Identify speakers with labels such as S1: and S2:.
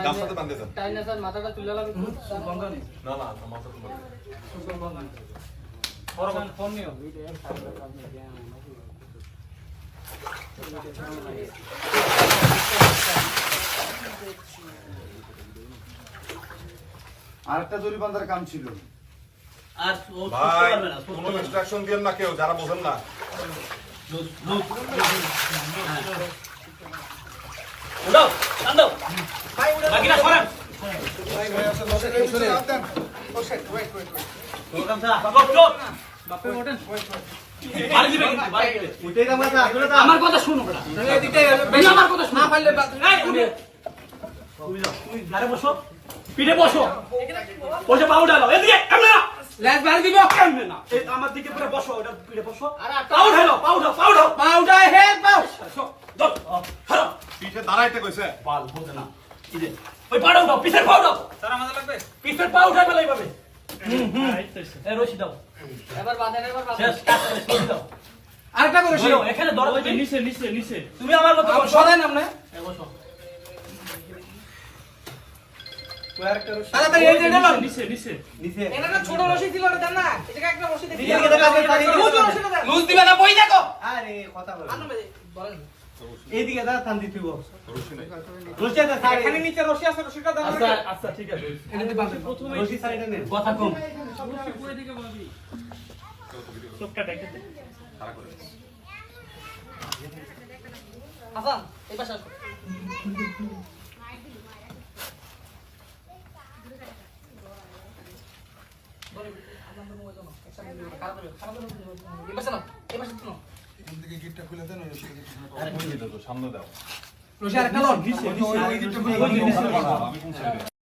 S1: গাছটাতে বাঁধতে চান
S2: টাইনা স্যার মাথাটা তুলে লাগবে
S1: না না মাথা তো বাঁধে
S2: ফোন নিও
S3: আরেকটা দড়ি বাঁধার কাম ছিল
S4: আর ও
S1: ভাই কোনো ইনস্ট্রাকশন দিয়েন না কেউ যারা বোঝেন না
S4: উড়াও টান দাও ভাই উড়াও বাকিটা সরান
S1: ভাই ভাই আসলে বসে শুনে দেন বসে wait
S4: programme sir stop stop
S2: বাপে ওঠেন
S4: বাড়ি দিবে কিন্তু বাড়ি দিবে
S3: ওইটাই না মাথা আসলে তো
S4: আমার কথা শুনো
S2: এদিকে
S4: বেশি আমার কথা শুনো
S2: না পারলে
S4: এই তুমি যাও তুমি ধারে বসো পিঠে বসো বসে পাউ ডালো এদিকে এমনে না
S2: লেজ বাড়ি দিব
S4: এমনে না এই আমার দিকে পুরো বসো ওটা পিঠে বসো পাউ ঢালো পাউ ঢালো
S2: পাউডার হেড পাউ
S4: দাও হারো
S1: পিঠে দাঁড়াইতে কইছে
S4: বাল বোঝে না এই যে ওই পাউ দাও পিঠের পাউ দাও
S2: স্যার আমাদের লাগবে
S4: পিঠের পাউ উঠাই ফেলাই পাবে এই রশি দাও
S2: এবার বাঁধেন
S4: শেষ কাজ শেষ রশি দাও
S2: আরেকটা করে
S4: ধরো, এখানে ধরো তুমি।
S5: নিচে
S4: তুমি আমার মতো বসো
S2: সরেন আপনি
S4: এই বসো
S2: তাড়াতাড়ি এই ডেডে লন
S5: নিচে
S3: নিচে
S2: এটা একটা ছোট রশি ছিল ওটা দেন না এটা একটা রশি দেখি
S3: নিচে কেটে কাটে পারি
S2: লুজ রশিটা দেন লুজ দিবে না বই দেখো
S3: আরে কথা বল
S2: আনো বলেন
S3: এইদিকে দা টান দিতে গো
S1: রশি নাই
S3: রশি আছে স্যার
S2: এখানে নিচে রশি আছে রশিটা দেন
S5: আচ্ছা আচ্ছা ঠিক আছে
S2: এখানে বাঁধেন
S3: রশি সাইডে নেন
S4: কথা কম
S5: চোখটা দেখে
S1: তারা করে
S2: হাসান এই পাশে আসো
S1: কোন দিকে গেটটা খুলে দেন রশি সামনে দাও
S2: রশি আরেকটা লন
S5: নিচে
S1: আমি কোন সাইডে